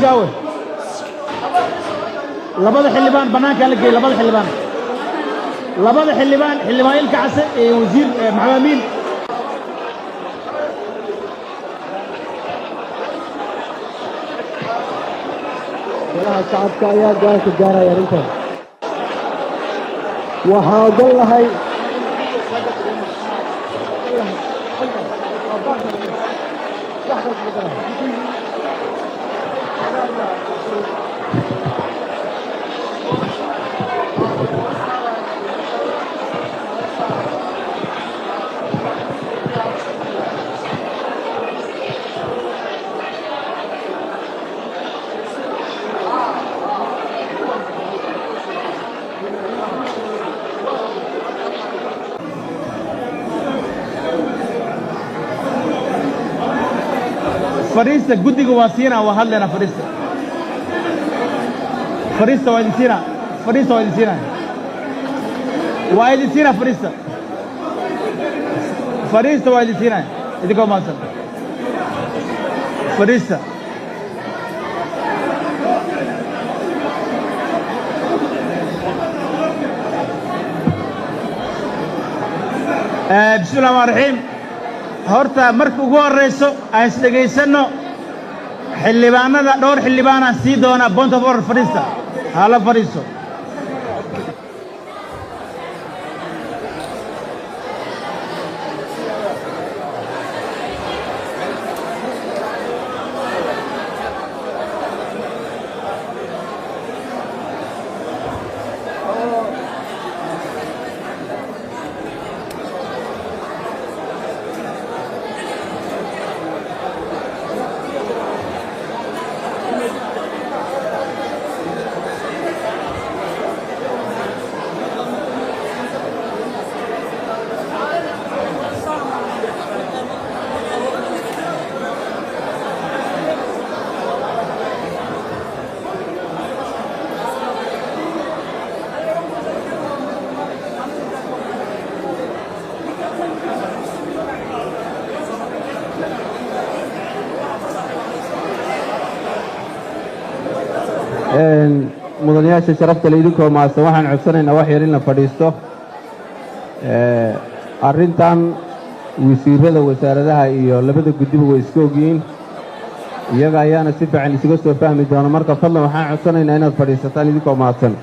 شاوي لبض حلبان بنان كان لقي لبض حلبان لبض حلبان الكعسة وزير محمد أمين والله الشعب كايا جالس الجارة يا ريته وحاضر هاي فريسة قدق واسينا وهلنا فريسة فريسة ويدسينا فريسة ويدسينا ويدسينا فريسة فريسة ويدسينا إذا ما صار فريسة بسم الله الرحمن الرحيم horta marka ugu horeyso aan isdhegaysano xildhibaanada dhowr xildhibaan aan sii doona bonta for fariista hala fariiso mudanayaasha sharafta la idinkoo maadsan waxaan codsanaynaa wax yar in la fadhiisto arrintan wasiirada wasaaradaha iyo labada guddiba way iska ogyihiin iyaga ayaana si fiican isuga soo fahmi doona marka fadlan waxaan codsanaynaa inaad fadhiisataan idinkoo maadsan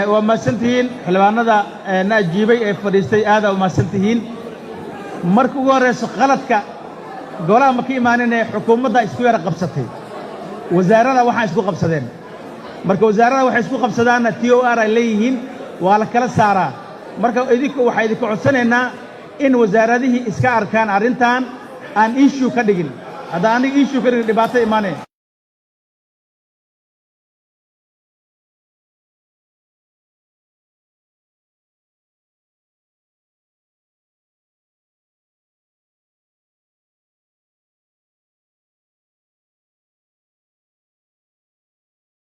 وما سنتين حلوانada naajiibay ee fadhiistay aad uma santihiin markuu ugu horeeso qaladka golaha ma ka imaaneen xukuumadda isku yara qabsatay wasaarada waxa isku qabsadeen marka wasaarada waxa isku qabsadaan TOR ay leeyihiin waa la kala saaraa marka idinku waxa idinku codsanaynaa in wasaaradihii iska arkaan arrintan aan issue ka dhigin hada aniga issue ka dhigin dhibaato imaaneen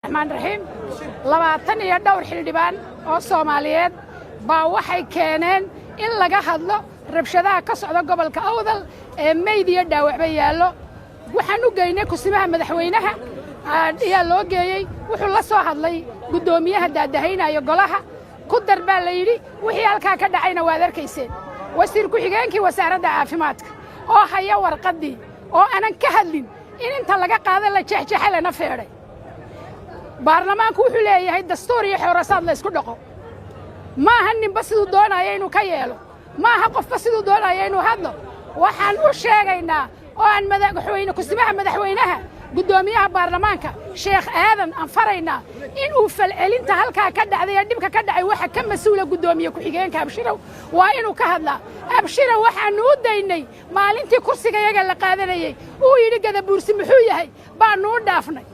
الرحمن الرحيم لباتن iyo dhowr xildhibaan oo Soomaaliyeed baa waxay keeneen in laga hadlo rabshadaha ka socda gobolka Awdal ee meeydiya dhaawacba yaalo waxaan u geynay kusimaha madaxweynaha ayaa loo geeyay wuxuu la soo hadlay gudoomiyaha daadahaynayo golaha ku darbaa la yiri wixii halka ka dhacayna waad arkayseen wasiir ku xigeenkii wasaaradda caafimaadka oo haya warqadii oo aanan ka hadlin in inta laga qaado la jeexjeexalana feeray baarlamaanku wuxuu leeyahay dastuur iyo xeerasaad la isku dhaqo ma aha ninba siduu doonayo inuu ka yeelo ma aha qofba siduu doonayo inuu hadlo waxaan u sheegaynaa oo aan madaxweyne kusimaha madaxweynaha gudoomiyaha baarlamaanka sheekh aadan aan faraynaa in uu falcelinta halkaa ka dhacday dhibka ka dhacay waxa ka mas'uula gudoomiye ku xigeenka Abshirow waa inuu ka hadlaa Abshirow waxaan u daynay maalintii kursiga iyaga la qaadanayay uu yiri gadabuursi muxuu yahay baan u dhaafnay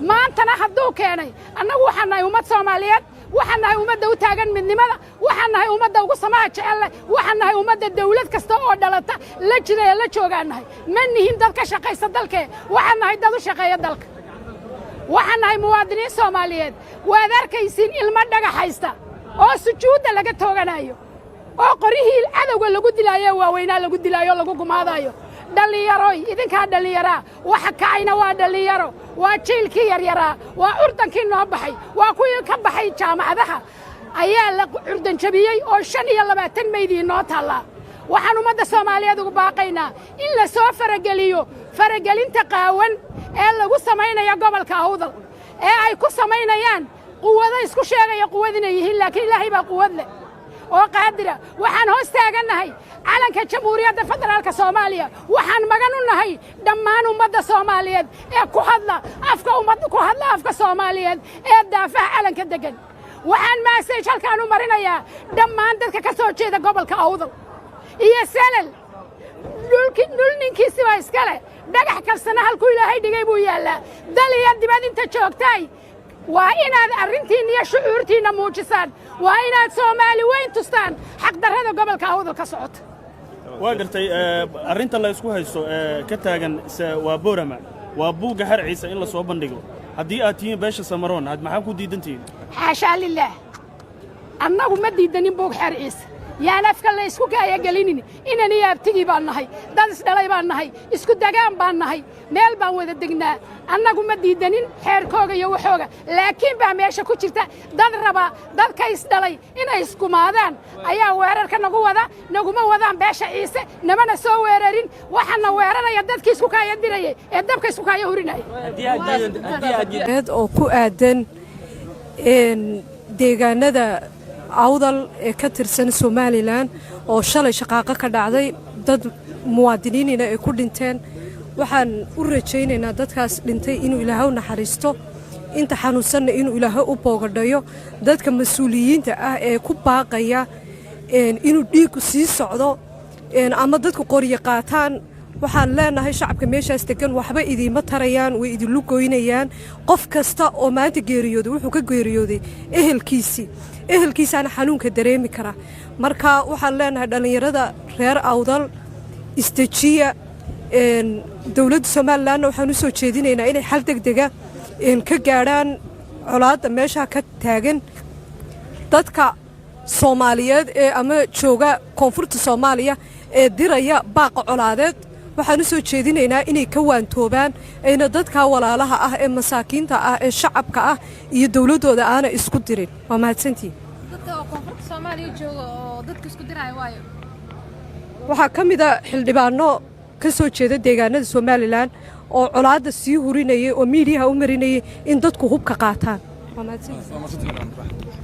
maantana hadduu keenay annagu waxaan nahay ummad Soomaaliyeed waxaan nahay ummadda u taagan midnimada waxaan nahay ummadda ugu samaha jecel leh waxaan nahay ummadda dawlad kasta oo dhalata la jira ee la joogaan nahay ma nihin dad ka shaqaysta dalkee waxaan nahay dad u shaqeeya dalka waxaan nahay muwaadiniin Soomaaliyeed waad arkaysiin ilmo dhagaxaysta oo sujuudda laga tooganayo oo qorihii cadawga lagu dilaayo waaweynaa lagu dilaayo lagu gumaadayo dhalinyarooy idinkaa dhalinyara waxa kacayna waa dhalinyaro waa jiilkii yaryaraa waa urdankii noo baxay waa kuwii ka baxay jaamacadaha ayaa la urdan jabiyey oo 25 meydii noo taala waxaan ummadda Soomaaliyeed ugu baaqaynaa in la soo faragelinta qaawan ee lagu samaynayo gobolka Awdal ee ay ku samaynayaan quwada isku sheegaya quwadina yihiin laakiin Ilaahay baa quwad leh oo qaadira waxaan hoos taaganahay calanka jamhuuriyadda federaalka Soomaaliya waxaan magan u nahay dhammaan ummadda Soomaaliyeed ee ku hadla afka Soomaaliyeed ee daafaha calanka degan waxaan message halkaan u marinayaa dhammaan dadka ka soo jeeda gobolka Awdal iyo Salal dhulninkiisa waa iskale dhagax kalsana halkuu Ilaahay dhigay buu yaalaa daliya dibad inta joogtay waa inaad arrintiin iyo shucuurtiina muujisaan waa inaad Soomaali weyn tustaan xaq darrada gobolka Awdal ka socota waa gartay arrinta la isku haysto ka taagan waa Boorama waa buuga harciisa in la soo bandhigo haddii aad tihiin beesha Samaroon had maxaa ku diidantiin xaasha lillaah annagu ma diidanin buug harciisa yaan afka la isku kaaya galinin inaan yaabtigi baan nahay dad isdhalay baan nahay isku dagaan baan nahay meel baan wada degnaa annagu ma diidanin xeerkooga iyo waxooga laakiin baa meesha ku jirta dad raba dadka isdhalay inay iskumaadaan ayaa weerarka naguma wadaan beesha Ciise namana soo weerarin waxana weeraraya dadkii isku kaaya dirayay ee dabka isku kaaya hurinay oo ku aadan deegaanada Awdal ee ka tirsan Somaliland oo shalay shaqaaqa ka dhacday dad muwaadiniin ay ku dhinteen waxaan u rajaynaynaa dadkaas dhintay inuu Ilaahay u naxariisto inta xanuunsan inuu Ilaahay u boogadhayo dadka mas'uuliyiinta ah ee ku baaqaya inuu dhiigu sii socdo ama dadku qoriyo qaataan waxaan leenahay shacabka meeshaas degan waxba idiima tarayaan way idin lugoynayaan qof kasta oo maanta geeriyooday wuxuu ka geeriyooday ehelkiisana xanuunka dareemi kara marka waxaan leenahay dhalinyarada reer Awdal istajiya dawladda Soomaaliland waxaan u soo jeedinaynaa inay xal degdeg ah ka gaaraan colaadda meesha ka taagan dadka Soomaaliyeed ee ama jooga koonfurta Soomaaliya ee diraya baaqa colaadeed waxaan u soo jeedinaynaa inay ka waantoobaan ayna dadka walaalaha ah ee masaakiinta ah ee shacabka ah iyo dawladooda aana isku dirin waa mahadsantii dadka koonfurta Soomaaliya jooga oo dadka isku diray waayo waxa kamida xildhibaano ka soo jeeda deegaanada Somaliland oo colaadda sii hurinayay oo miidiyaha u marinayay in dadku hubka qaataan waa mahadsantii